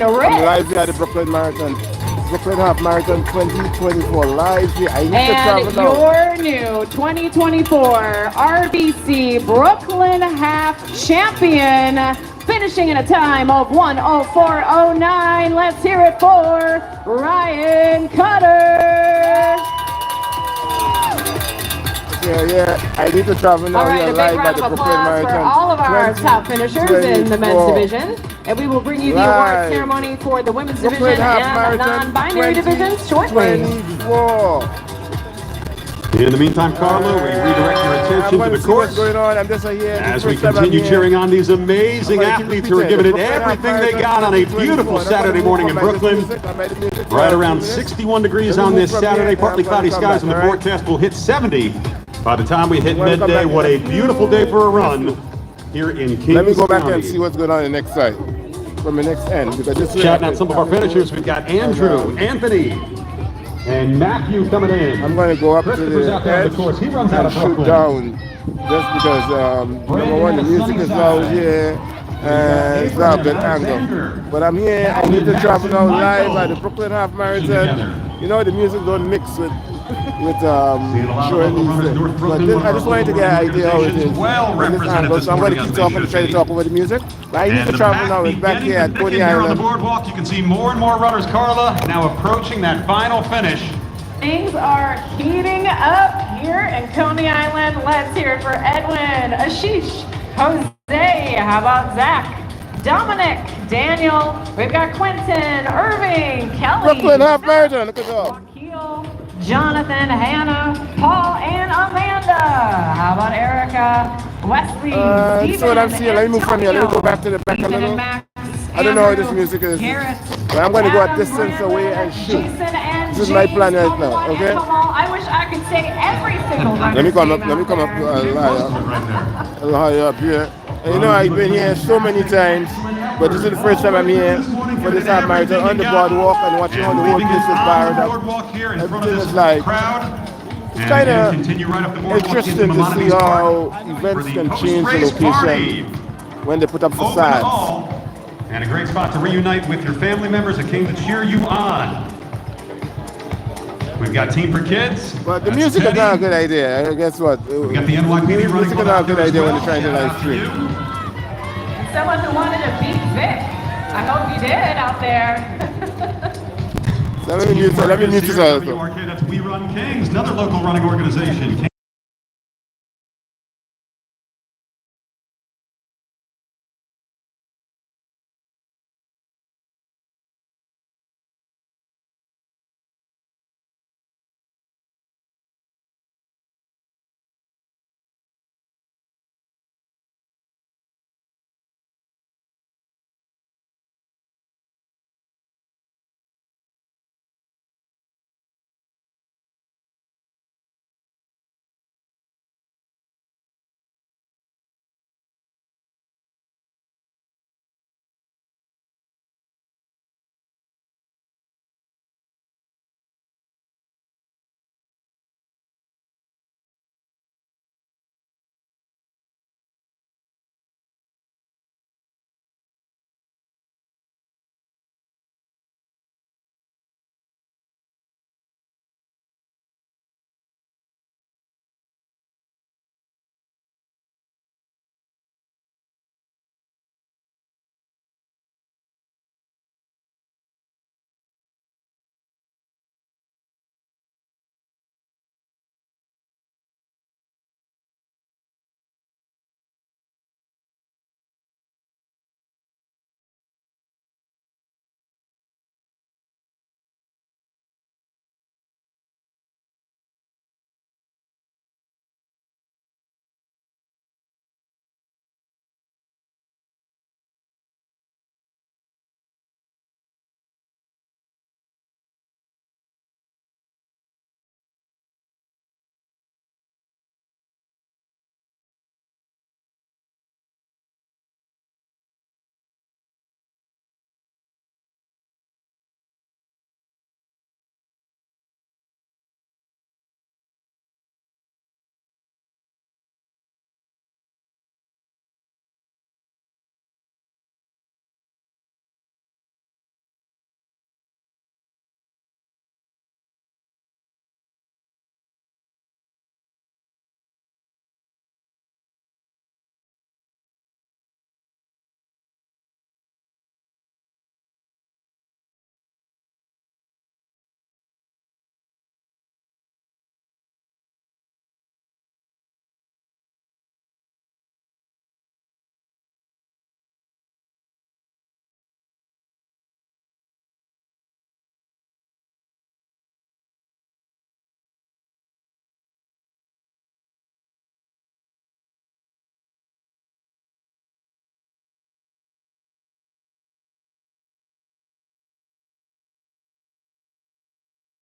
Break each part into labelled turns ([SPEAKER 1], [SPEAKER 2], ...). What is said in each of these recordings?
[SPEAKER 1] I'm live here at the Brooklyn Marathon. Brooklyn Half Marathon 2024 live here. I need to travel
[SPEAKER 2] And
[SPEAKER 1] now.
[SPEAKER 2] your new 2024 RBC Brooklyn Half Champion, finishing in a time of 1:04:09. Let's hear it for Ryan Cutter.
[SPEAKER 1] Yeah, I need to travel now
[SPEAKER 2] All right,
[SPEAKER 1] here
[SPEAKER 2] a big
[SPEAKER 1] live at
[SPEAKER 2] round
[SPEAKER 1] the
[SPEAKER 2] of
[SPEAKER 1] Brooklyn
[SPEAKER 2] applause for
[SPEAKER 1] Marathon
[SPEAKER 2] all of our top finishers in the men's
[SPEAKER 1] 2024.
[SPEAKER 2] division. And we will bring you the award
[SPEAKER 1] Live.
[SPEAKER 2] ceremony for the women's
[SPEAKER 1] Brooklyn
[SPEAKER 2] division
[SPEAKER 1] Half
[SPEAKER 2] and
[SPEAKER 1] Marathon
[SPEAKER 2] non-binary divisions shortly.
[SPEAKER 1] 2024.
[SPEAKER 3] In the meantime, Carlo, we redirect your attention to the course
[SPEAKER 1] going on. I'm just here.
[SPEAKER 3] as we continue cheering on these amazing athletes who are giving it everything they got on a beautiful Saturday morning in Brooklyn. Right around 61 degrees on this Saturday, partly cloudy skies, and the forecast will hit 70 by the time we hit midday. What a beautiful day for a run here in Kings County.
[SPEAKER 1] Let me go back and see what's going on in the next side, from the next end. Because this
[SPEAKER 3] Shouting out some of our finishers, we've got Andrew, Anthony, and Matthew coming in.
[SPEAKER 1] I'm going to go up to the edge
[SPEAKER 3] course. He runs out
[SPEAKER 1] and
[SPEAKER 3] of
[SPEAKER 1] shoot down, just because number one, the music is loud here and it's not a good angle. But I'm here. I need to travel now live at the Brooklyn Half Marathon. You know, the music don't mix with showing these. But I just wanted to get an idea how it is in this angle. So I'm going to keep talking to try to talk over the music. But I need to travel now. It's back here at Coney
[SPEAKER 3] Here on the
[SPEAKER 1] Island.
[SPEAKER 3] boardwalk, you can see more and more runners. Carla now approaching that final finish.
[SPEAKER 2] Things are heating up here in Coney Island. Let's hear it for Edwin, Ashish, Jose, how about Zach, Dominic, Daniel, we've got Quentin, Irving, Kelly,
[SPEAKER 1] Brooklyn Half Marathon, look at that.
[SPEAKER 2] Joaquil, Jonathan, Hannah, Paul, and Amanda. How about Erica, Wesley, Steven,
[SPEAKER 1] so what I'm seeing, let me move from here. Let me go back to the back a little. I don't know how this music is, but I'm going to go a distance away and shoot. This is my plan right now, okay?
[SPEAKER 2] I wish I could say every single one.
[SPEAKER 1] Let me come up a little higher up here. And you know, I've been here so many times, but this is the first time I'm here for this half marathon on the boardwalk and watching how the whole place is fired up. Everything is like, it's kind of interesting to see how events can change the location when they put up facades.
[SPEAKER 3] And a great spot to reunite with your family members, a king to cheer you on. We've got Team for Kids.
[SPEAKER 1] But the music is not a good idea. Guess what?
[SPEAKER 3] We've got the NYPD running.
[SPEAKER 1] Music is not a good idea when you're trying to live stream.
[SPEAKER 2] Someone who wanted to beat Vic. I hope you did out there.
[SPEAKER 1] Let me mute this also.
[SPEAKER 3] That's We Run Kings, another local running organization.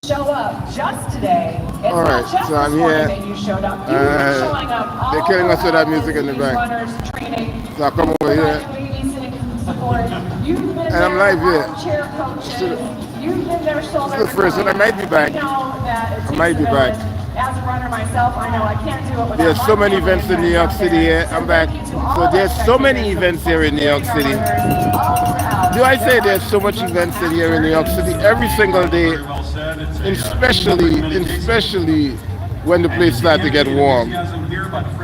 [SPEAKER 2] show up just today. It's
[SPEAKER 1] All right,
[SPEAKER 2] not just
[SPEAKER 1] so I'm
[SPEAKER 2] this morning
[SPEAKER 1] here.
[SPEAKER 2] that you showed up. You've been showing up all
[SPEAKER 1] They're killing us with that music in the
[SPEAKER 2] these
[SPEAKER 1] back.
[SPEAKER 2] runners training.
[SPEAKER 1] So I come over here.
[SPEAKER 2] You've been
[SPEAKER 1] And I'm live here.
[SPEAKER 2] armchair coaches. You've been their shoulder.
[SPEAKER 1] This is the first one. I might be back.
[SPEAKER 2] You know that it
[SPEAKER 1] I might be
[SPEAKER 2] takes a
[SPEAKER 1] back.
[SPEAKER 2] village. As a runner myself, I know I can't do it without
[SPEAKER 1] There's so
[SPEAKER 2] my
[SPEAKER 1] many
[SPEAKER 2] family
[SPEAKER 1] events in
[SPEAKER 2] and
[SPEAKER 1] New York
[SPEAKER 2] friends
[SPEAKER 1] City
[SPEAKER 2] out
[SPEAKER 1] here.
[SPEAKER 2] there.
[SPEAKER 1] I'm back.
[SPEAKER 2] Thank you to
[SPEAKER 1] So
[SPEAKER 2] all
[SPEAKER 1] there's
[SPEAKER 2] the
[SPEAKER 1] so many
[SPEAKER 2] spectators
[SPEAKER 1] events here in New York City.
[SPEAKER 2] all throughout.
[SPEAKER 1] Do I say there's so much events in here in New York City every single day, especially when the place starts to get warm.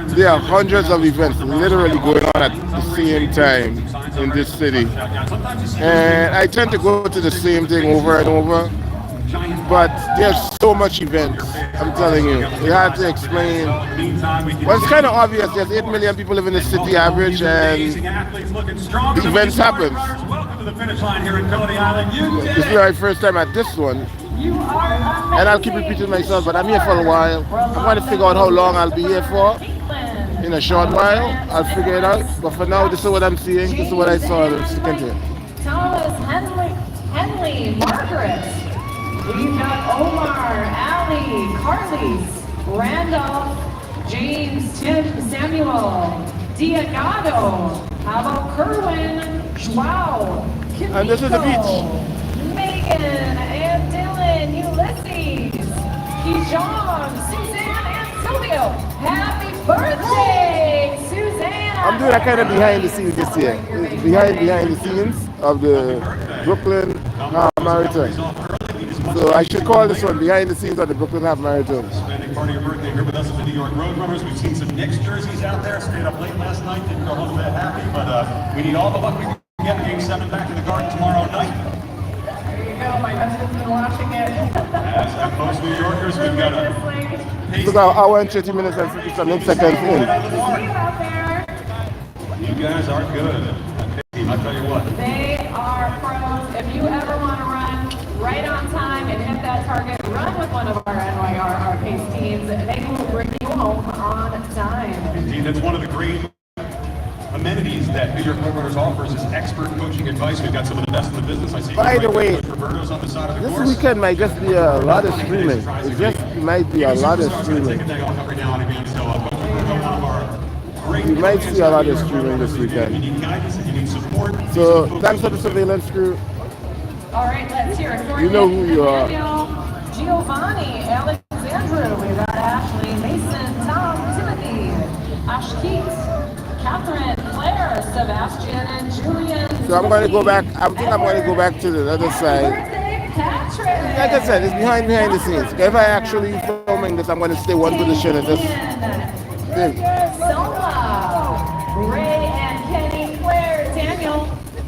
[SPEAKER 1] There are hundreds of events literally going on at the same time in this city. And I tend to go to the same thing over and over. But there's so much events, I'm telling you. You have to explain. Well, it's kind of obvious. There's 8 million people live in the city average, and events happen. This is my first time at this one. And I'll keep repeating myself, but I'm here for a while. I'm going to figure out how long I'll be here for. In a short while, I'll figure it out. But for now, this is what I'm seeing. This is what I saw. I'm sticking to it.
[SPEAKER 2] Thomas, Henley, Margaret. We've got Omar, Ali, Carly's, Randolph, James, Tim, Samuel, Diagado. How about Kerwin, Joao, Kimiko,
[SPEAKER 1] And this is the beach.
[SPEAKER 2] Megan, and Dylan, Ulysses, Kijon, Suzanne, and Silvio. Happy birthday, Suzanne!
[SPEAKER 1] I'm doing a kind of behind the scenes this year. Behind the scenes of the Brooklyn Half Marathon. So I should call this one behind the scenes of the Brooklyn Half Marathon.
[SPEAKER 3] Spending part of your birthday here with us at the New York Road Runners. We've seen some Knicks jerseys out there. Stayed up late last night. Didn't go home that happy, but we need all the luck we can get. Game 7 back in the Garden tomorrow night.
[SPEAKER 2] There you go. My husband's been watching it.
[SPEAKER 3] As most New Yorkers, we've got a
[SPEAKER 1] It's about an hour and 30 minutes and 57 seconds in.
[SPEAKER 3] You guys are good. I'll tell you what.
[SPEAKER 2] They are pros. If you ever want to run right on time and hit that target, run with one of our NYRR pace teams. They will bring you home on time.
[SPEAKER 3] Indeed, that's one of the great amenities that New York Road Runners offers is expert coaching advice. We've got some of the best in the business. I see.
[SPEAKER 1] By the way,
[SPEAKER 3] Roberto's on the side of the
[SPEAKER 1] this
[SPEAKER 3] course.
[SPEAKER 1] weekend might just be a lot of streaming. It just might be a lot of streaming. You might see a lot of streaming this weekend. So thanks for the surveillance crew.
[SPEAKER 2] All right, let's hear it for
[SPEAKER 1] You know who you are.
[SPEAKER 2] Giovanni, Alexandru, we got Ashley, Mason, Tom, Timothy, Ashkeet, Catherine, Claire, Sebastian, and Julian.
[SPEAKER 1] So I'm going to go back. I think I'm going to go back to the other side.
[SPEAKER 2] Birthday, Patrick.
[SPEAKER 1] Like I said, it's behind the scenes. If I actually filming this, I'm going to stay one position and just think.
[SPEAKER 2] Soma, Ray and Kenny, Claire, Daniel,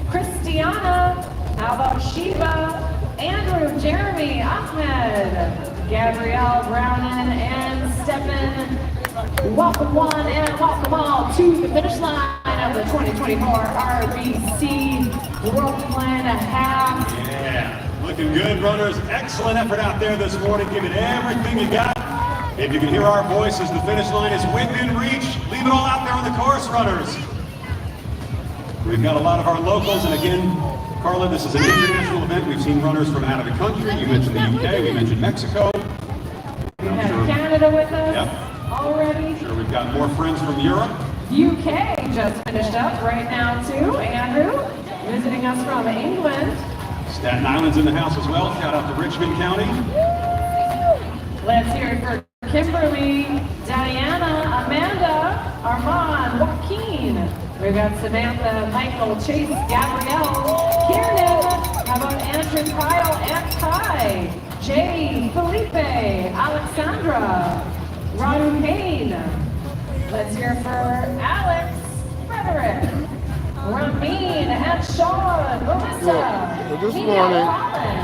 [SPEAKER 2] Christiana, how about Sheba, Andrew, Jeremy, Ahmed, Gabrielle, Brownon, and Stephen. Welcome one and welcome all to the finish line of the 2024 RBC Brooklyn Half.
[SPEAKER 3] Yeah, looking good, runners. Excellent effort out there this morning. Give it everything you got. If you can hear our voices, the finish line is within reach. Leave it all out there on the course, runners. We've got a lot of our locals, and again, Carla, this is an international event. We've seen runners from out of the country. You mentioned the UK, we mentioned Mexico.
[SPEAKER 2] We have Canada with us.
[SPEAKER 3] Yep.
[SPEAKER 2] Already.
[SPEAKER 3] Sure, we've got more friends from Europe.
[SPEAKER 2] UK just finished up right now too. Andrew visiting us from England.
[SPEAKER 3] Staten Island's in the house as well. Shout out to Richmond County.
[SPEAKER 2] Let's hear it for Kimberly, Diana, Amanda, Armand, Joaquin. We've got Samantha, Michael, Chase, Gabrielle, Kieran. How about Andrew, Kyle, and Kai? Jay, Felipe, Alexandra, Radu Payne. Let's hear for Alex, Frederick, Ramin, and Sean, Melissa,
[SPEAKER 1] This
[SPEAKER 2] Mia,
[SPEAKER 1] morning.
[SPEAKER 2] Colin,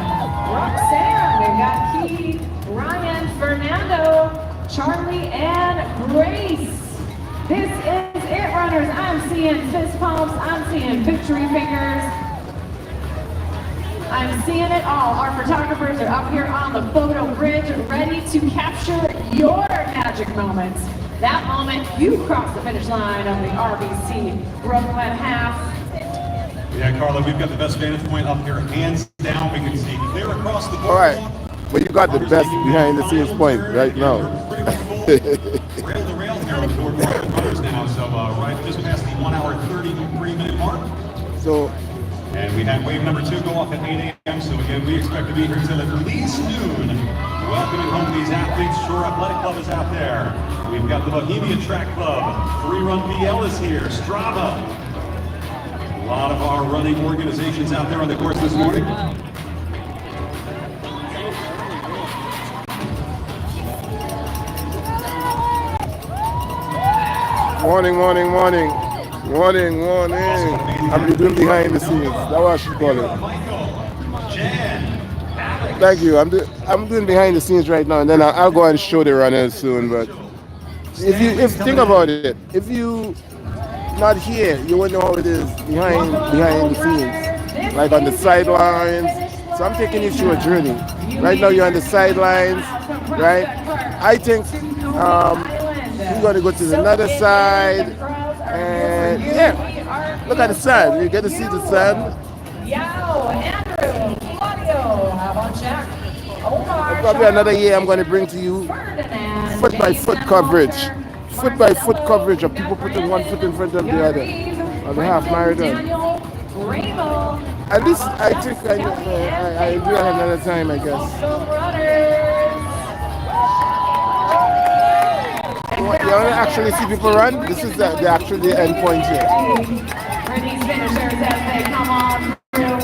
[SPEAKER 2] Roxanne, we've got Keith, Ryan, Fernando, Charlie, and Grace. This is it, runners. I'm seeing fist pumps, I'm seeing victory fingers. I'm seeing it all. Our photographers are up here on the photo bridge, ready to capture your magic moments. That moment you cross the finish line of the RBC Brooklyn Half.
[SPEAKER 3] Yeah, Carla, we've got the best vantage point up here, hands down. We can see clear across the board.
[SPEAKER 1] All right. But you got the best behind the scenes point right now.
[SPEAKER 3] Rail to rail here with Ford runners now, so right just past the 1 hour 33-minute mark.
[SPEAKER 1] So,
[SPEAKER 3] and we had wave number 2 go off at 8 a.m. So again, we expect to be here till at least noon. Welcoming home these athletes. Shore Athletic Club is out there. We've got the Bohemia Track Club. 3-Run BL is here. Strava. A lot of our running organizations out there on the course this morning.
[SPEAKER 1] Morning. I'm doing behind the scenes. That's what I should call it. Thank you. I'm doing behind the scenes right now, and then I'll go and show the runners soon. But if think about it, if you not here, you won't know how it is behind the scenes, like on the sidelines. So I'm taking you through a journey. Right now you're on the sidelines, right? I think we're gonna go to the other side, and yeah, look at the sun. You get to see the sun.
[SPEAKER 2] Andrew, Claudio, how about Jack? Omar,
[SPEAKER 1] Probably another year I'm going to bring to you foot by foot coverage. Foot by foot coverage of people putting one foot in front of the other on the half marathon. At least I think I do have another time, I guess. You want to actually see people run? This is the actual end point here.
[SPEAKER 2] For these finishers as they come on through.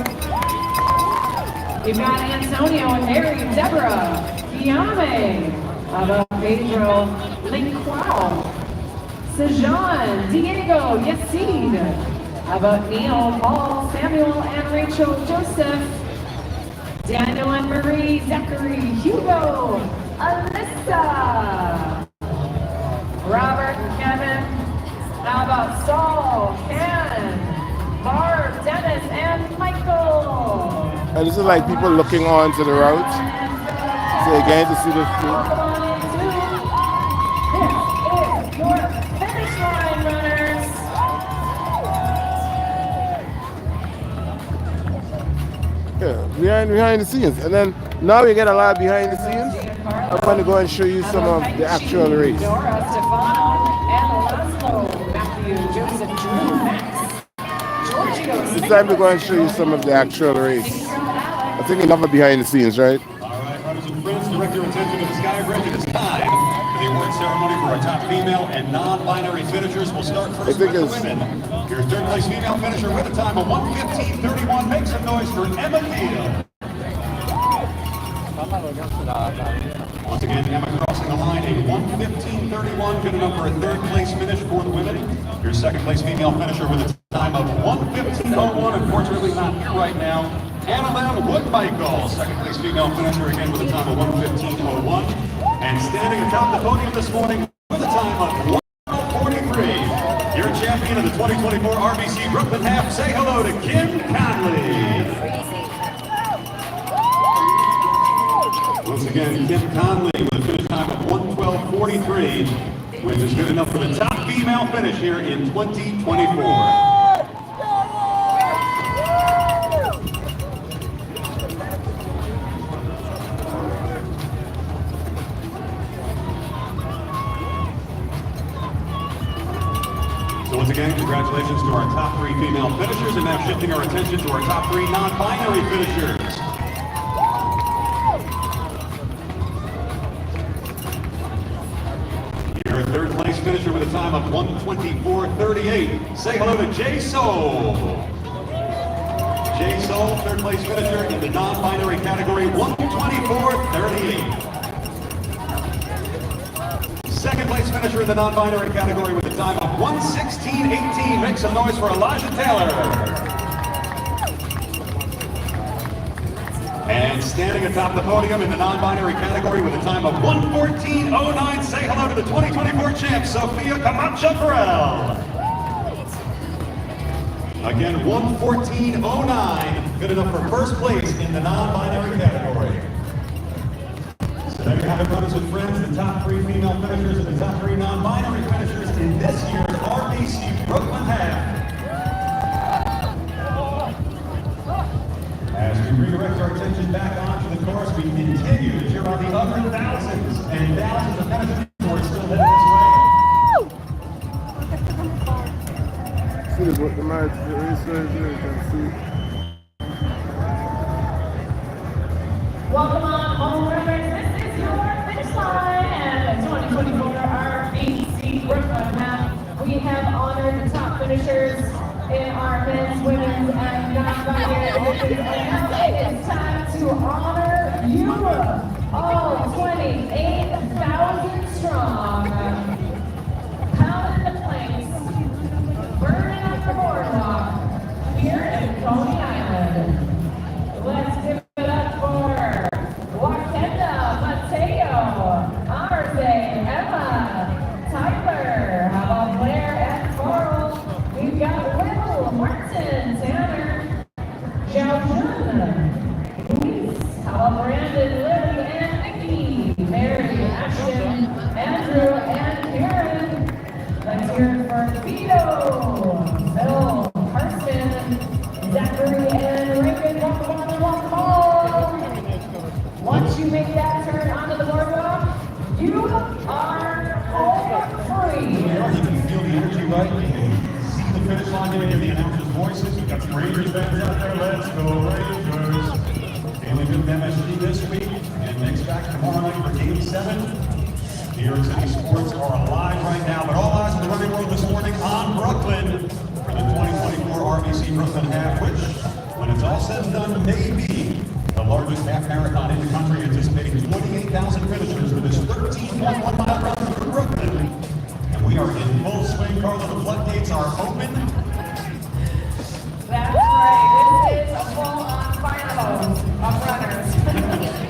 [SPEAKER 2] You've got Antonio and Mary, Deborah, Guillaume, Pedro, Linquao, Sejan, Diego, Yasid, Neil, Paul, Samuel, and Rachel, Joseph, Daniel and Marie, Zachary, Hugo, Alyssa, Robert and Kevin, how about Saul, Ken, Barb, Dennis, and Michael.
[SPEAKER 1] And this is like people looking on to the route. So again, to see the
[SPEAKER 2] This is your finish line, runners.
[SPEAKER 1] Yeah, behind the scenes. And then now we get a lot behind the scenes. I'm going to go and show you some of the actual race.
[SPEAKER 2] Dora, Stefano, and Laszlo, Matthew, Joseph, Drew, Max, Giorgio.
[SPEAKER 1] It's time to go and show you some of the actual race. I think enough of behind the scenes, right?
[SPEAKER 3] All right, brothers and friends, direct your attention to the sky bridge. It is time for the award ceremony for our top female and non-binary finishers. We'll start first with the women. Your third place female finisher with a time of 1:15:31. Make some noise for Emma Gill. Once again, Emma crossing the line, a 1:15:31, good enough for a third place finish for the women. Your second place female finisher with a time of 1:15:01, unfortunately not here right now. Annalyn Woodmichael, second place female finisher again with a time of 1:15:01. And standing atop the podium this morning with a time of 1:43. Your champion of the 2024 RBC Brooklyn Half, say hello to Kim Conley. Once again, Kim Conley with a finish time of 1:12:43, which is good enough for the top female finish here in 2024. So once again, congratulations to our top 3 female finishers, and now shifting our attention to our top 3 non-binary finishers. Your third place finisher with a time of 1:24:38. Say hello to Jay Soul. Jay Soul, third place finisher in the non-binary category, 1:24:38. Second place finisher in the non-binary category with a time of 1:16:18. Make some noise for Elijah Taylor. And standing atop the podium in the non-binary category with a time of 1:14:09. Say hello to the 2024 champ, Sophia Camacho-Burrell. Again, 1:14:09. Good enough for first place in the non-binary category. So there you have it, brothers and friends, the top 3 female finishers and the top 3 non-binary finishers in this year's RBC Brooklyn Half. As we redirect our attention back onto the of course, we continue to cheer on the other thousands and thousands of finishers who are still headed this way.
[SPEAKER 1] See the march, the racers here, you can see.
[SPEAKER 2] Welcome on, home runners. This is your finish line at the 2024 RBC Brooklyn Half. We have honored the top finishers in our men's, women's, and non-binary divisions. And now it is time to honor you, all 28,000 strong. Pounding the planks, burning up the boardwalk here in Coney Island. Let's give it up for Wakenda, Mateo, Arze, Emma, Tyler, how about Blair and Carl? We've got Will, Martin, Tanner, Xiaojun, Luis, how about Brandon, Lily, and Nikki, Mary, Ashton, Andrew, and Karen. Let's hear it for Vito, Bill, Carson, Zachary, and Reagan. Welcome on. Once you make that turn onto the boardwalk, you are home free.
[SPEAKER 3] You can feel the energy, right? You can see the finish line, you can hear the announcers' voices. We've got some Rangers fans out there. Let's go Rangers. Daily Good MSG this week, and next back tomorrow night for Game 7. New York City sports are alive right now, but all eyes on the running world this morning on Brooklyn for the 2024 RBC Brooklyn Half, which, when it's all said and done, may be the largest half marathon in the country, anticipating 28,000 finishers for this 13.1 mile run through Brooklyn. And we are in full swing, Carla. The floodgates are open.
[SPEAKER 2] That's right. This is a full-on fire hose of runners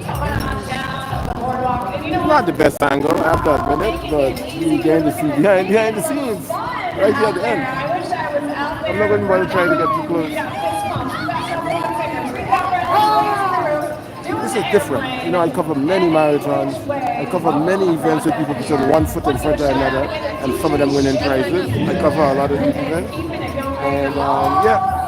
[SPEAKER 2] coming on down the boardwalk. And you know
[SPEAKER 1] Not the best angle, I have to admit it, but you get to see behind the scenes, right here at the end.
[SPEAKER 2] I wish I was out there.
[SPEAKER 1] I'm not going to bother trying to get too close. This is different. You know, I cover many marathons. I cover many events where people put on one foot in front of another, and some of them winning prizes. I cover a lot of these events. And yeah.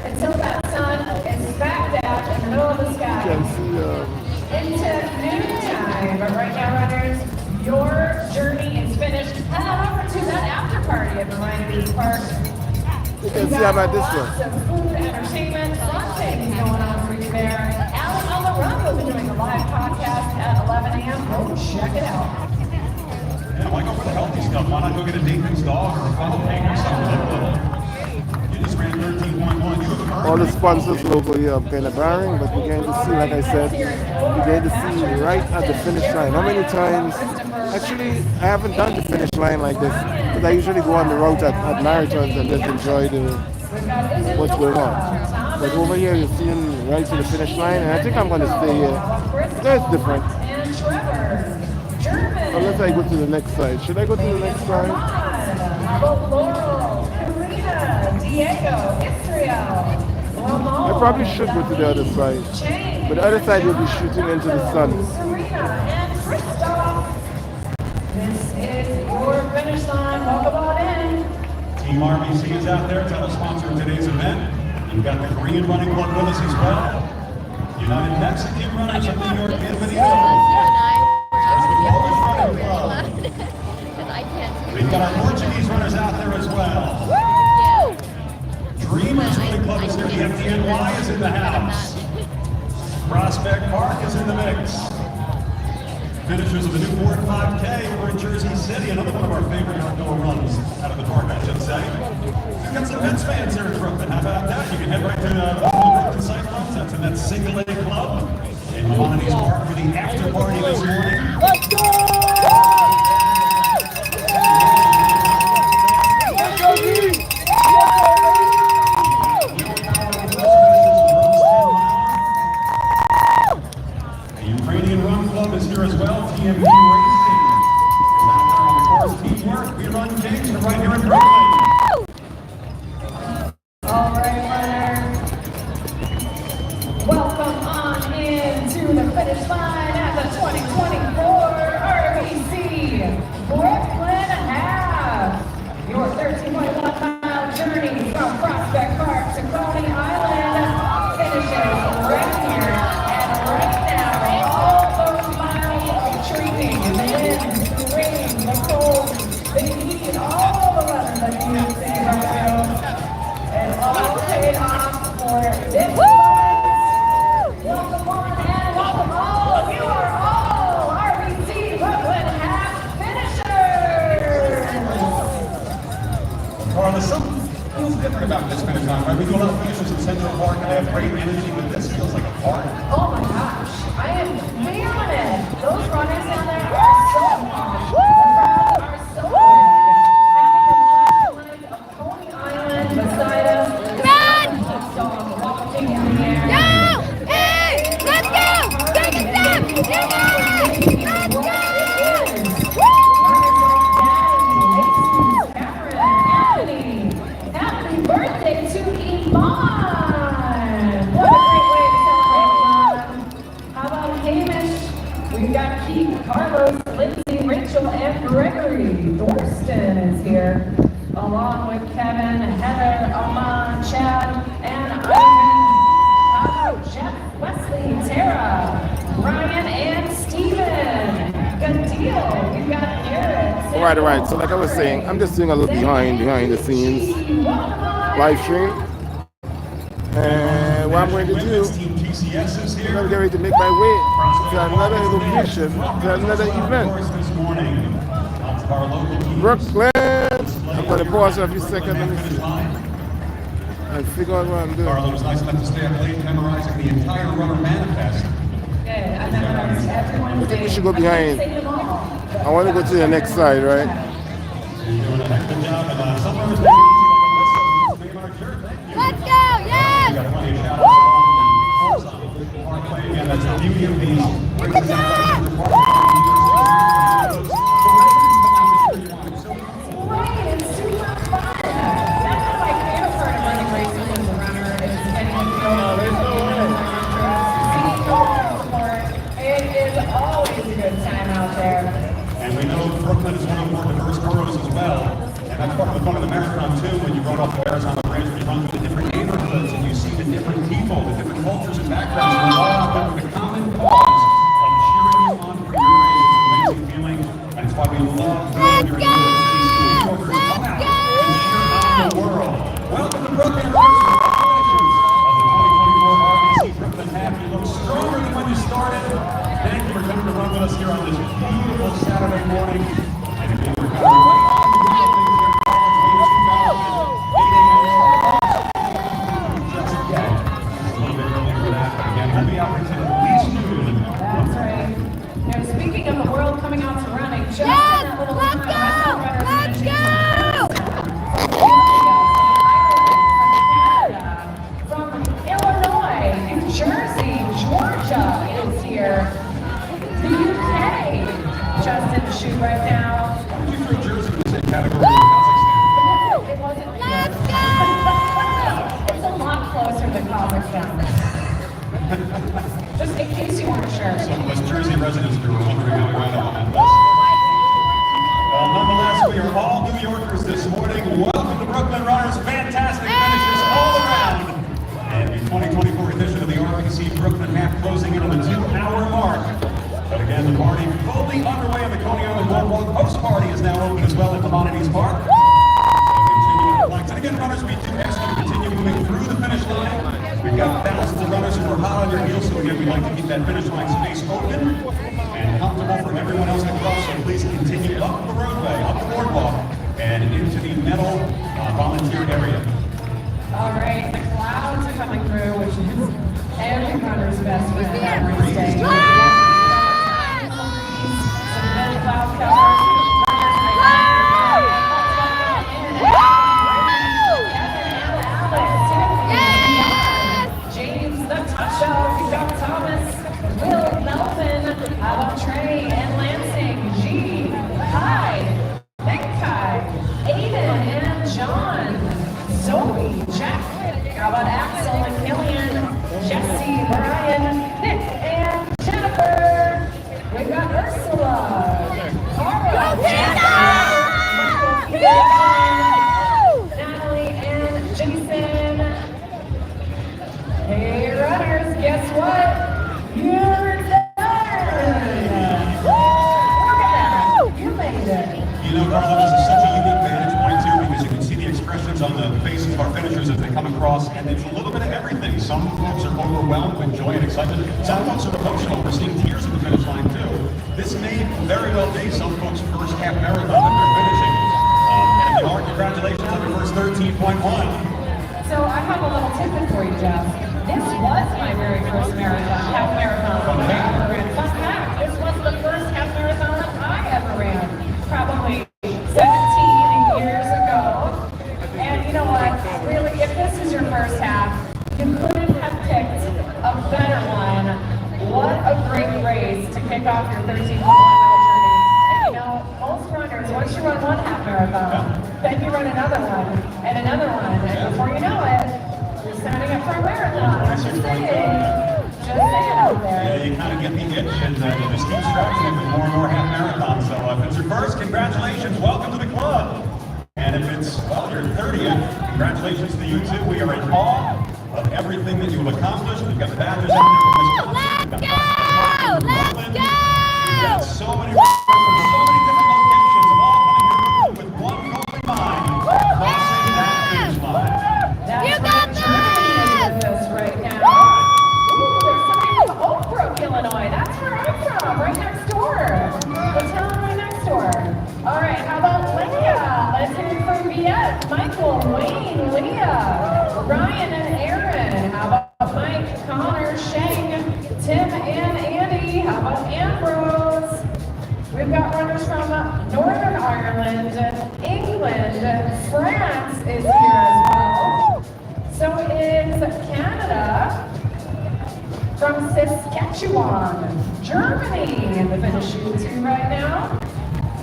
[SPEAKER 2] Until that sun is back down in the middle of the sky.
[SPEAKER 1] You can see
[SPEAKER 2] Into noon time. But right now, runners, your journey is finished. Head on over to that after party at Marina Beach Park.
[SPEAKER 1] you can see I'm at this one.
[SPEAKER 2] Lots of food, entertainment, fun things going on for you there. Alan on the Run will be doing a live podcast at 11 a.m. Go check it out.
[SPEAKER 3] Yeah, why go for the healthy stuff? Why not go get a Nathan's dog or a funnel cake or something? You just ran 13.1. You have
[SPEAKER 1] All the sponsors logo here are kind of barring, but you're going to see, like I said, you're going to see right at the finish line. How many times? Actually, I haven't done the finish line like this, because I usually go on the road at marathons and just enjoy what's going on. But over here, you're seeing right to the finish line, and I think I'm going to stay here. That's different. Unless I go to the next side. Should I go to the next side? I probably should go to the other side. But the other side will be shooting into the sun.
[SPEAKER 2] This is your finish line. Welcome on in.
[SPEAKER 3] Team RBC is out there, title sponsor of today's event. You've got the Korean Running Club with us as well. United Mexican Runners of New York, Bienvenido. We've got our Portuguese runners out there as well. Dreamers Running Club is here. The FDNY is in the house. Prospect Park is in the mix. Finishers of the Newport 5K over in Jersey City, another one of our favorite outdoor runs out of the park, I should say. We've got some Mets fans here in Brooklyn. How about that? You can head right to the Brooklyn Cyclones. That's in that single A club in Maimonides Park for the after party this morning.
[SPEAKER 1] Let's go!
[SPEAKER 3] Ukrainian Run Club is here as well. TMP Racing. Of course, teamwork. We run Kings right here in Brooklyn.
[SPEAKER 2] All right, runners. Welcome on into the finish line at the 2024 RBC Brooklyn Half. Your 13.1 mile journey from Prospect Park to Coney Island finishes Welcome one and welcome all. You are all RBC Brooklyn half finishers.
[SPEAKER 3] Carla, something feels different about this finish line, right? We do a lot of finishes in Central Park and they have great energy, but this feels like a party.
[SPEAKER 2] Oh my gosh, I am feeling it. Those runners down there are so pumped. The crowd are so good. Having the flag of Coney Island beside us. Run! Song wafting in the air.
[SPEAKER 4] Go! Hey! Let's go! Take a step! You got it! Let's go!
[SPEAKER 2] Happy birthday to Iman! What a great way to celebrate Iman. How about Hamish? We've got Keith, Carlos, Lindsay, Rachel, and Gregory. Thorsten is here, along with Kevin, Heather, Aman, Chad, and Ivan. How about Jeff, Wesley, Tara, Ryan, and Steven? Good deal. We've got Garrett.
[SPEAKER 1] All right. So like I was saying, I'm just doing a little behind the scenes live stream. And what I'm going to do, I'm going to get ready to make my way to another location, to another event. Brooklyn. I'm going to pause for a few seconds. Let me see. And figure out what I'm doing.
[SPEAKER 3] Carla was nice enough to stay up late memorizing the entire runner manifest.
[SPEAKER 1] I think we should go behind. I want to go to the next side, right?
[SPEAKER 4] Let's go! Yes!
[SPEAKER 3] That's the beauty of these.
[SPEAKER 2] Right, it's super fun. That's what my favorite part of running races as a runner is getting to go It is always a good time out there.
[SPEAKER 3] And we know Brooklyn is one of the more diverse boroughs as well. And that's part of the fun of the marathon too, when you run off the Arizona Bridge, you run through the different neighborhoods and you see the different people, the different cultures and backgrounds, and all out there with the common cause of cheering you on for your race. It's an amazing feeling, and it's why we love doing your New York City supporters come out and cheer on the world. Welcome to Brooklyn. Congratulations of the 2024 RBC Brooklyn Half. You look stronger than when you started. Thank you for coming to run with us here on this beautiful Saturday morning. And if you were
[SPEAKER 2] That's right. Now, speaking of the world coming out to running, just in that little
[SPEAKER 4] Let's
[SPEAKER 2] time, I saw runners
[SPEAKER 4] Let's
[SPEAKER 2] from Illinois, New Jersey, Georgia is here. The UK, just in the shoot right now. It wasn't.
[SPEAKER 4] Let's go!
[SPEAKER 2] It's a lot closer to Kazakhstan. Just in case you weren't sure.
[SPEAKER 3] Some West Jersey residents who were wondering how we ran up on that list. Nonetheless, we are all New Yorkers this morning. Welcome to Brooklyn Runners. Fantastic finishes all around. And the 2024 edition of the RBC Brooklyn Half closing in on the 2-hour mark. But again, the party fully underway on the Coney Island Boardwalk. Post party is now open as well at Commodities Park. And again, runners, we do ask you to continue moving through the finish line. We've got thousands of runners who are hot on your heels, so again, we'd like to keep that finish line space open and comfortable for everyone else to cross. So please continue up the roadway, up the boardwalk, and into the metal volunteer area.
[SPEAKER 2] All right, the clouds are coming through, which is every runner's best friend on race day. Some good cloud cover. James the Touch-Up, we've got Thomas, Will Melvin, how about Trey and Lansing, G, Kai, Kai, Aiden and John, Zoe, Jack, how about Axel and Killian, Jesse, Brian, Nick, and Jennifer. We've got Ursula, Cara, Natalie, and Jason. Hey runners, guess what? You're done! Look at that! You made it!
[SPEAKER 3] You know, Carla, this is such a unique vantage point too, because you can see the expressions on the faces of our finishers as they come come across, and it's a little bit of everything. Some folks are overwhelmed with joy and excitement. Some folks are emotional. We're seeing tears at the finish line too. This may very well be some folks' first half marathon that they're finishing. And Mark, congratulations on your first 13.1.
[SPEAKER 2] So I have a little tidbit for you, Jeff. This was my very first marathon, half marathon that I ever ran. Fun fact, this was the first half marathon I ever ran, probably 17 years ago. And you know what, really, if this is your first half, you couldn't have picked a better one. What a great race to kick off your 13.1 mile journey. And you know, most runners, once you run one half marathon, then you run another one, and before you know it, you're signing up for a marathon. Just saying out there.
[SPEAKER 3] Yeah, you kind of get the itch, and you just keep stretching it with more and more half marathons. So if it's your first, congratulations, welcome to the club. And if it's, well, your 30th, congratulations to you too. We are in awe of everything that you've accomplished. We've got badges out there.
[SPEAKER 4] Let's go! Let's go!
[SPEAKER 3] We've got so many runners from so many different locations, all coming here with one goal in mind, crossing that finish line.
[SPEAKER 4] You got this!
[SPEAKER 2] Right now. Ooh, there's somebody from Oak Brook, Illinois. That's where I'm from, right next door. The town right next door. All right, how about Leah? Let's hear it from Viet, Michael, Wayne, Leah, Ryan and Aaron. How about Mike, Connor, Shane, Tim and Andy? How about Ambrose? We've got runners from Northern Ireland, England, France is here as well. So is Canada, from Saskatchewan, Germany in the finish too right now.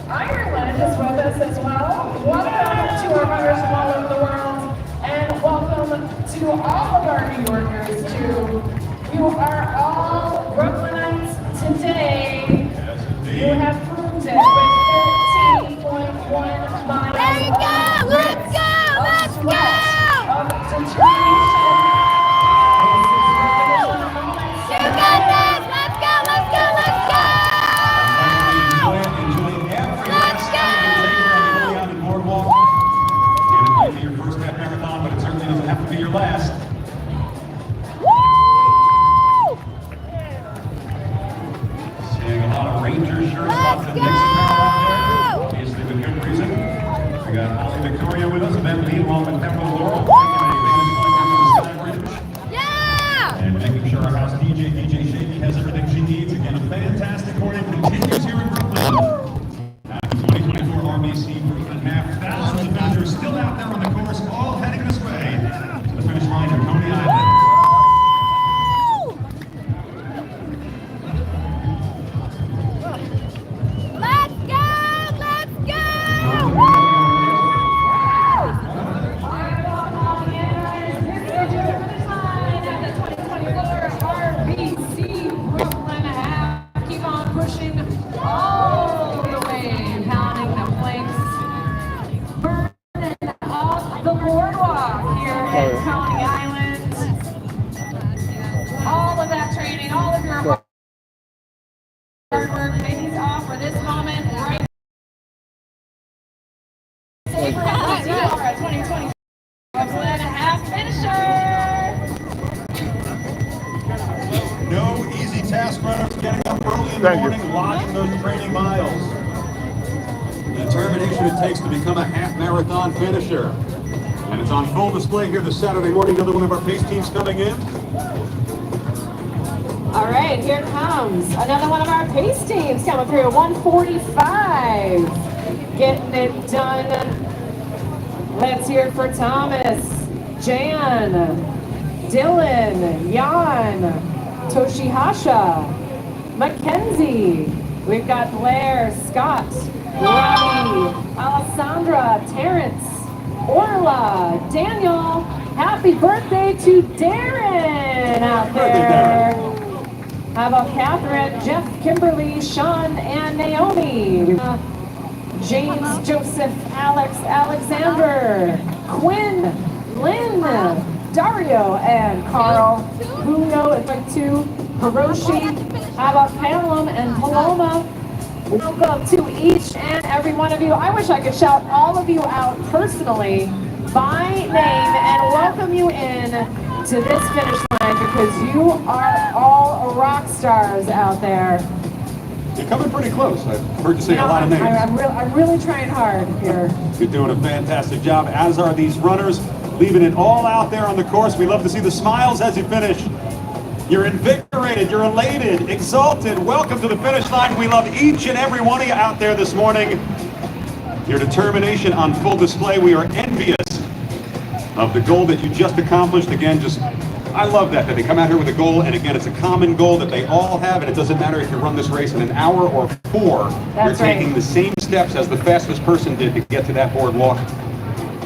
[SPEAKER 2] Ireland is with us as well. Welcome to our runners from all over the world, and welcome to all of our New Yorkers too. You are all Brooklynites today. You have proved it with 13.1 miles.
[SPEAKER 4] There you go! Let's go! Let's go!
[SPEAKER 2] Of determination.
[SPEAKER 4] You got this! Let's go! Let's go! Let's go! Let's go!
[SPEAKER 3] It might be your first half marathon, but it certainly doesn't have to be your last.
[SPEAKER 4] Woo!
[SPEAKER 3] Seeing a lot of Ranger shirts off the next crowd out there, obviously with good reason. We got Holly Victoria with us, and then Lee along with Pembroke Laurel,
[SPEAKER 4] Yeah!
[SPEAKER 3] and making sure our house DJ Shaky has everything she needs. Again, a fantastic morning continues here in Brooklyn. 2024 RBC Brooklyn Half. Thousands of vendors still out there on the course, all heading this way to the finish line of Coney Island.
[SPEAKER 4] Let's go! Let's go!
[SPEAKER 2] RBC Brooklyn Half. Keep on pushing all the way, pounding the planks, burning off the boardwalk here in Coney Island. All of that training, all of your hard work pays off for this moment right now. For NYRR 2020 Brooklyn Half finisher.
[SPEAKER 3] No easy task, runners, getting up early in the morning, logging those training miles. The determination it takes to become a half marathon finisher. And it's on full display here this Saturday morning. Another one of our pace teams coming in.
[SPEAKER 2] All right, here comes another one of our pace teams coming through. 145. Getting it done. Let's hear it for Thomas, Jan, Dylan, Jan, Toshihasha, Mackenzie. We've got Blair, Scott, Robbie, Alessandra, Terrence, Orla, Daniel. Happy birthday to Darren out there. How about Catherine, Jeff, Kimberly, Sean, and Naomi? James, Joseph, Alex, Alexander, Quinn, Lynn, Dario, and Carl. Julio is like 2. Hiroshi. How about Palom and Paloma? Welcome to each and every one of you. I wish I could shout all of you out personally, by name and welcome you in to this finish line because you are all rock stars out there.
[SPEAKER 3] You're coming pretty close. I've heard you say a lot of names.
[SPEAKER 2] I'm really trying hard here.
[SPEAKER 3] You're doing a fantastic job, as are these runners, leaving it all out there on the course. We love to see the smiles as you finish. You're invigorated, you're elated, exalted. Welcome to the finish line. We love each and every one of you out there this morning. Your determination on full display. We are envious of the goal that you just accomplished. Again, I love that they come out here with a goal, and again, it's a common goal that they all have, and it doesn't matter if you run this race in an hour or 4. You're taking the same steps as the fastest person did to get to that boardwalk.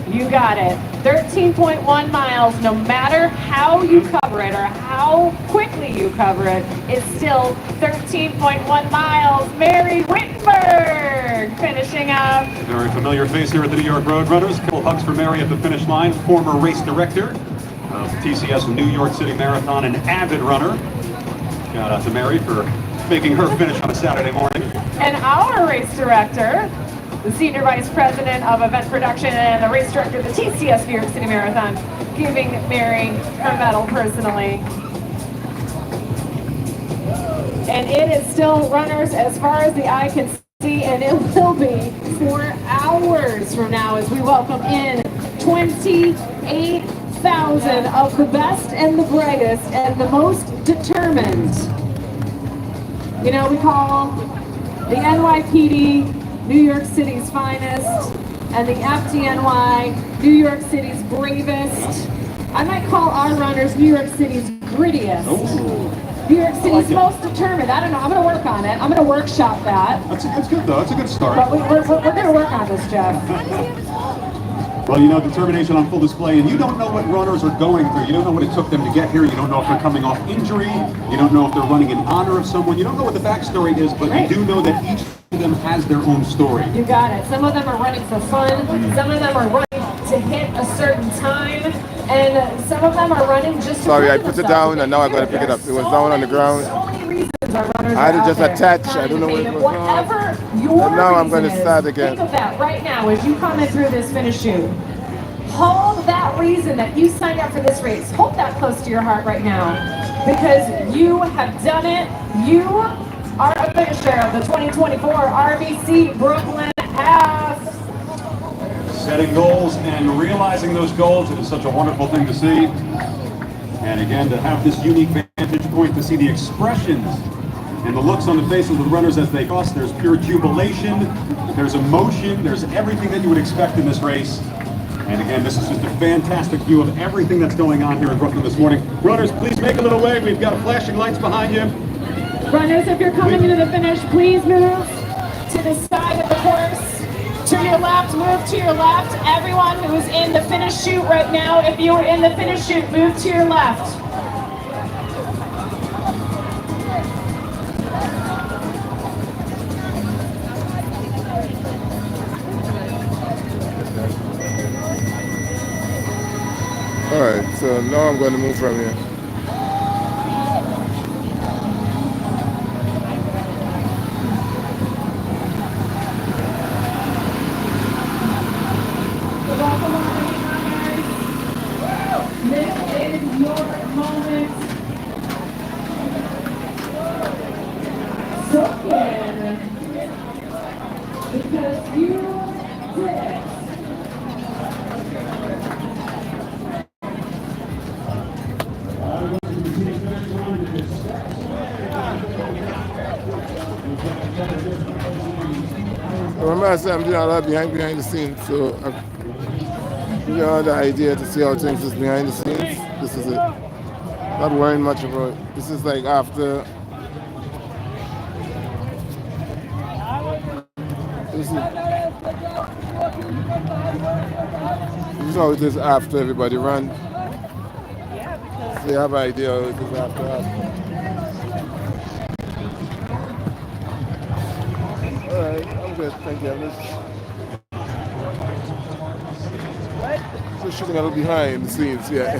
[SPEAKER 2] You got it. 13.1 miles, no matter how you cover it or how quickly you cover it, it's still 13.1 miles. Mary Wittenberg finishing up.
[SPEAKER 3] Very familiar face here at the New York Road Runners. A couple hugs for Mary at the finish line, former race director of TCS New York City Marathon, an avid runner. Shout out to Mary for making her finish on a Saturday morning.
[SPEAKER 2] And our race director, the Senior Vice President of Event Production and the race director of the TCS New York City Marathon, giving Mary her medal personally. And it is still runners as far as the eye can see, and it will be 4 hours from now as we welcome in 28,000 of the best and the brightest and the most determined. You know, we call the NYPD New York City's finest and the FDNY New York City's bravest. I might call our runners New York City's grittiest.
[SPEAKER 3] Ooh.
[SPEAKER 2] New York City's most determined. I don't know. I'm going to work on it. I'm going to workshop that.
[SPEAKER 3] That's good, though. That's a good start.
[SPEAKER 2] But we're going to work on this, Jeff.
[SPEAKER 3] Well, you know, determination on full display, and you don't know what runners are going through. You don't know what it took them to get here. You don't know if they're coming off injury. You don't know if they're running in honor of someone. You don't know what the backstory is, but you do know that each of them has their own story.
[SPEAKER 2] You got it. Some of them are running for fun. Some of them are running to hit a certain time. And some of them are running just to
[SPEAKER 1] Sorry, I put it down and now I got to pick it up. It was down on the ground.
[SPEAKER 2] So many reasons our runners
[SPEAKER 1] I had
[SPEAKER 2] are
[SPEAKER 1] to just
[SPEAKER 2] out there
[SPEAKER 1] attach. I don't know what it was.
[SPEAKER 2] Whatever your
[SPEAKER 1] And now I'm going to
[SPEAKER 2] reason
[SPEAKER 1] start
[SPEAKER 2] is,
[SPEAKER 1] again.
[SPEAKER 2] think of that right now as you come in through this finish chute. Hold that reason that you signed up for this race. Hold that close to your heart right now. Because you have done it. You are a finisher of the 2024 RBC Brooklyn Half.
[SPEAKER 3] Setting goals and realizing those goals, it is such a wonderful thing to see. And again, to have this unique vantage point, to see the expressions and the looks on the faces of the runners as they cross. There's pure jubilation, there's emotion, there's everything that you would expect in this race. And again, this is just a fantastic view of everything that's going on here in Brooklyn this morning. Runners, please make a little way. We've got flashing lights behind you.
[SPEAKER 2] Runners, if you're coming into the finish, please move to the side of the course. To your left, move to your left. Everyone who's in the finish chute right now, if you are in the finish chute, move to your left.
[SPEAKER 1] All right, so now I'm going to move from here.
[SPEAKER 2] This is your moment. So in, because you did it.
[SPEAKER 1] Remember I said I'm doing a lot behind the scenes, so you know the idea to see how things is behind the scenes. This is it. Not worrying much about it. This is like after. This is how it is after everybody run. So you have an idea how it is after. Alright, I'm good, thank you. I'm just shooting a little behind the scenes, yeah.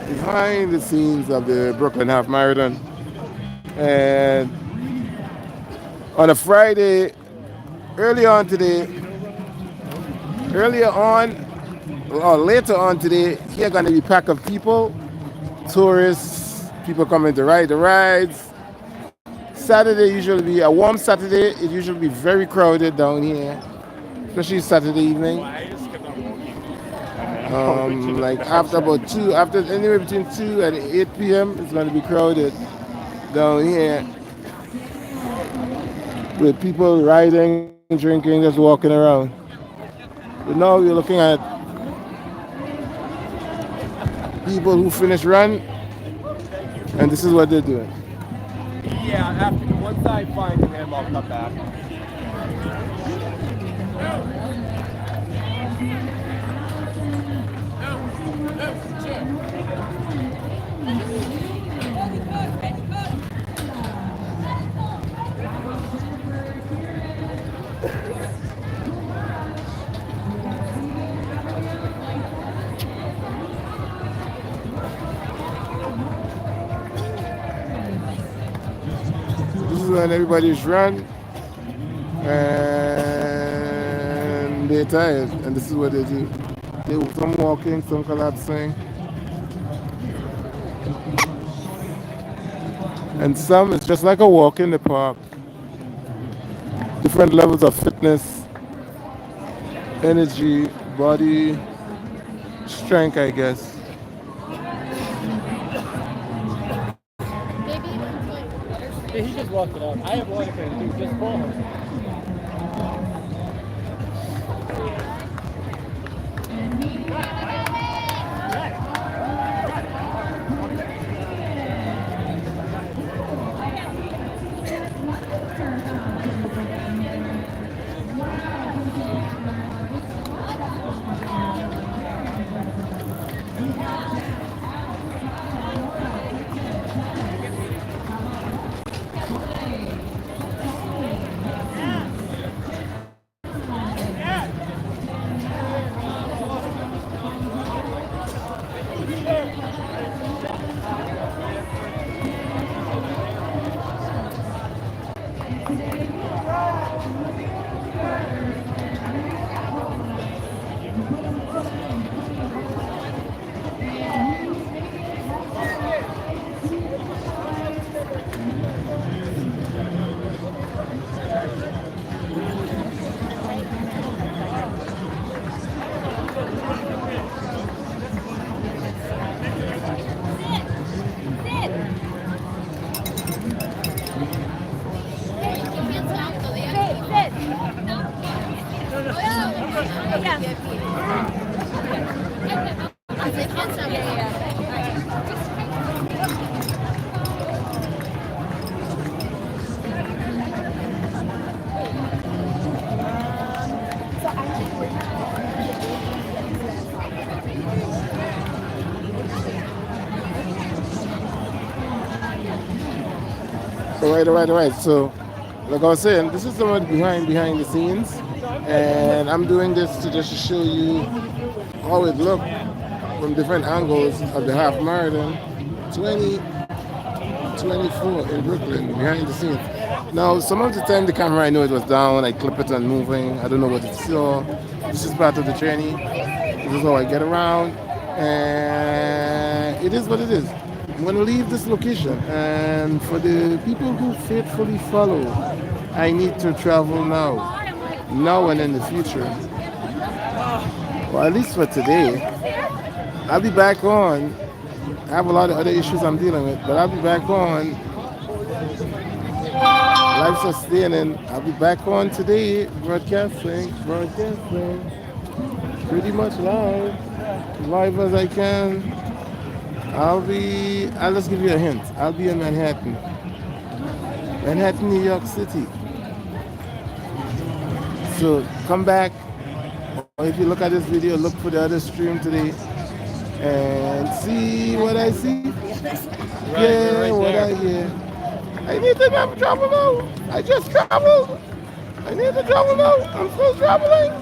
[SPEAKER 1] Behind the scenes of the Brooklyn Half Marathon. And on a Friday, early on today, earlier on, or later on today, here gonna be pack of people, tourists, people coming to ride the rides. Saturday usually be a warm Saturday. It usually be very crowded down here, especially Saturday evening. Like after about 2, after anywhere between 2 and 8 p.m., it's going to be crowded down here with people riding, drinking, just walking around. But now we're looking at people who finish run, and this is what they're doing.
[SPEAKER 5] Yeah, after once I find him, I'll come back.
[SPEAKER 1] This is when everybody's run and they're tired, and this is what they do. Some walking, some collapsing, and some it's just like a walk in the park. Different levels of fitness, energy, body, strength, I guess.
[SPEAKER 5] Yeah, he just walked it up. I have water for him, just for him.
[SPEAKER 1] All right. So, like I was saying, this is somewhat behind the scenes, and I'm doing this to just show you how it looked from different angles of the half marathon 2024 in Brooklyn, behind the scenes. Now, some of the time the camera, I know it was down, I clip it and moving, I don't know what it saw. This is part of the journey. This is how I get around, and it is what it is. I'm going to leave this location, and for the people who faithfully follow, I need to travel now and in the future. Well, at least for today, I'll be back on. I have a lot of other issues I'm dealing with, but I'll be back on. Life sustaining. I'll be back on today, broadcasting, pretty much live as I can. I'll just give you a hint. I'll be in Manhattan, New York City. So come back, or if you look at this video, look for the other stream today and see what I see. Yeah, what I hear. I need to travel now. I just traveled. I need to travel now. I'm still traveling.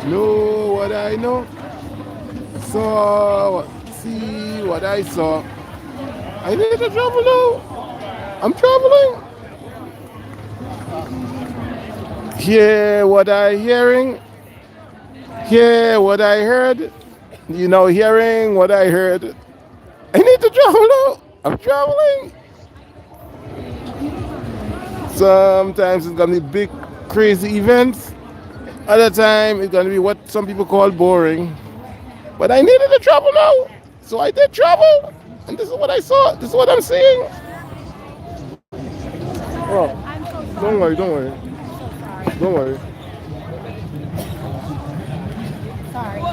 [SPEAKER 1] Know what I know. See what I saw. I need to travel now. I'm traveling. hear what I hearing, hear what I heard. You know, hearing what I heard. I need to travel now. I'm traveling. Sometimes it's gonna be big, crazy events. Other time it's gonna be what some people call boring. But I needed to travel now, so I did travel, and this is what I saw. This is what I'm seeing. Oh, don't worry, don't worry, don't worry.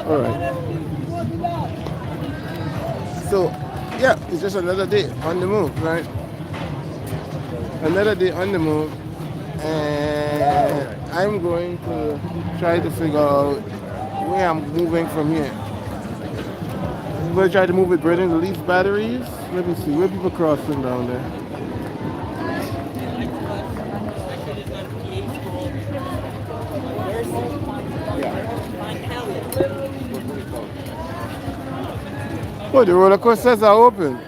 [SPEAKER 1] All right. So, yeah, it's just another day on the move, right? Another day on the move, and I'm going to try to figure out where I'm moving from here. I'm going to try to move with Brennan to lease batteries. Let me see, where people crossing down there? Oh, the roller coasters are open.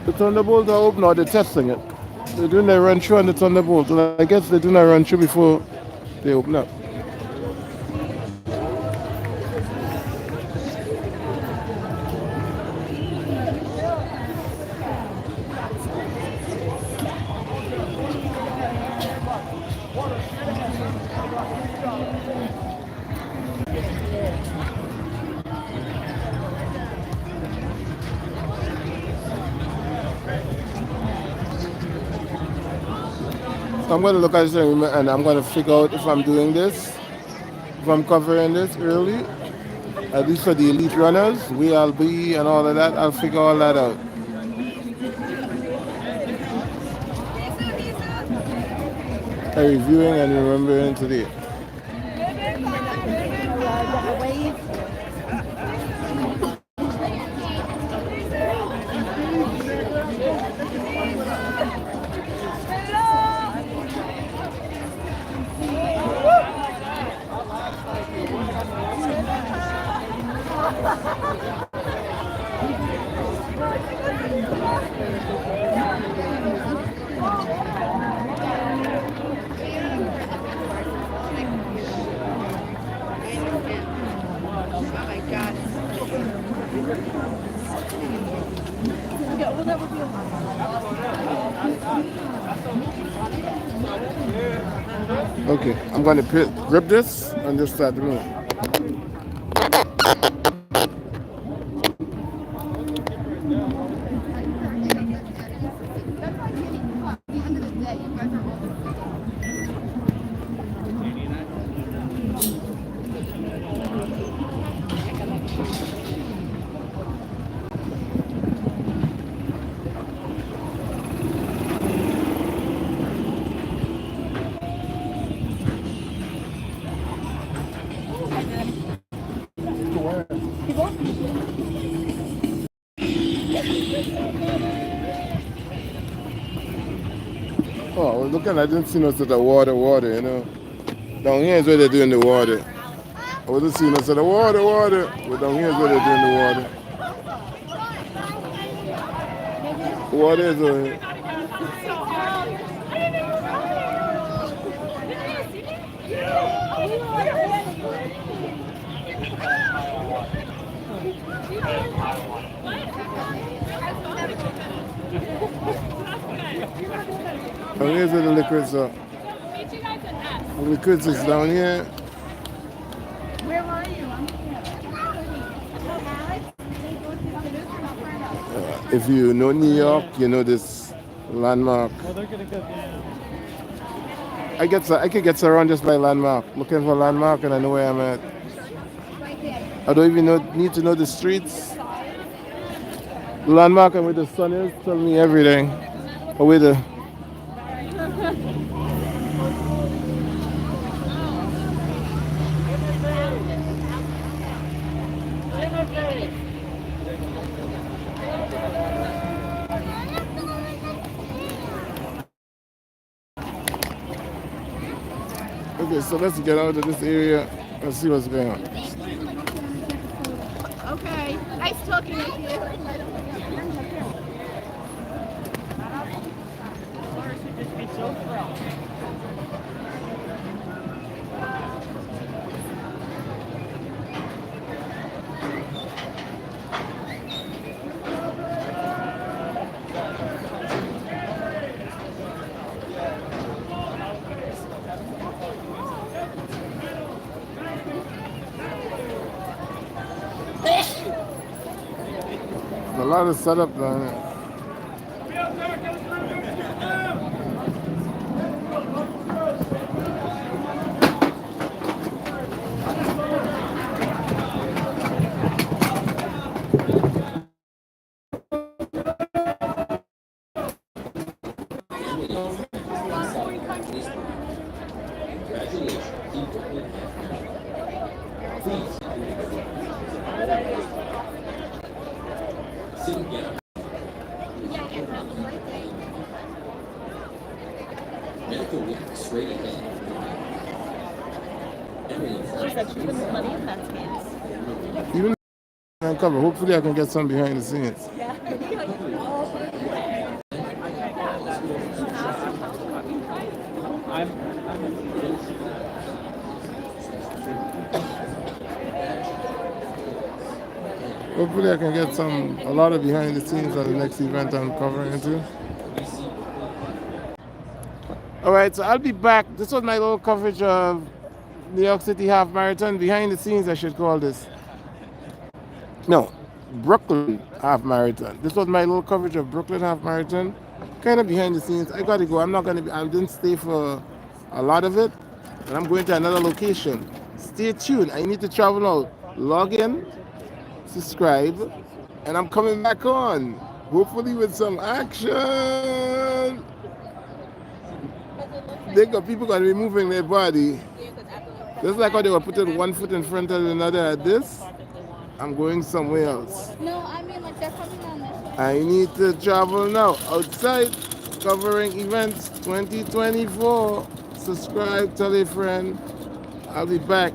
[SPEAKER 1] The Thunderbolts are open, or they're testing it. They're doing their run through on the Thunderbolts. And I guess they're doing a run through before they open up. So I'm going to look at this and I'm going to figure out if I'm doing this, if I'm covering this early, at least for the elite runners, where I'll be and all of that. I'll figure all that out. I'm reviewing and remembering today. Okay, I'm going to grip this and just start the move. Oh, I was looking, I didn't see no sort of water, you know. Down here is where they're doing the water. I wasn't seeing no sort of water, but down here is where they're doing the water. Water is over here. Down here's where the liquids are. The liquids is down here.
[SPEAKER 4] Where were you?
[SPEAKER 1] If you know New York, you know this landmark.
[SPEAKER 5] Oh, they're gonna go down.
[SPEAKER 1] I could get around just by landmark, looking for landmark, and I know where I'm at. I don't even need to know the streets. The landmark and where the sun is tell me everything. Or where the Okay, so let's get out of this area and see what's going on.
[SPEAKER 4] Okay. Nice talking with you.
[SPEAKER 5] so thrilled.
[SPEAKER 1] A lot of setup down there.
[SPEAKER 6] Medical week straight ahead.
[SPEAKER 4] She said she puts money in that hands.
[SPEAKER 1] Even on cover, hopefully I can get some behind the scenes. Hopefully I can get a lot of behind the scenes on the next event I'm covering into. Alright, so I'll be back. This was my little coverage of New York City Half Marathon. Behind the scenes I should call this. No, Brooklyn Half Marathon. This was my little coverage of Brooklyn Half Marathon. Kind of behind the scenes. I gotta go. I didn't stay for a lot of it. And I'm going to another location. Stay tuned. I need to travel now. Log in, subscribe, and I'm coming back on. Hopefully with some action. People gonna be moving their body. Just like how they were putting one foot in front of another at this. I'm going somewhere else.
[SPEAKER 4] No, I mean like they're coming on this way.
[SPEAKER 1] I need to travel now. Outside, covering events 2024. Subscribe, tell a friend. I'll be back.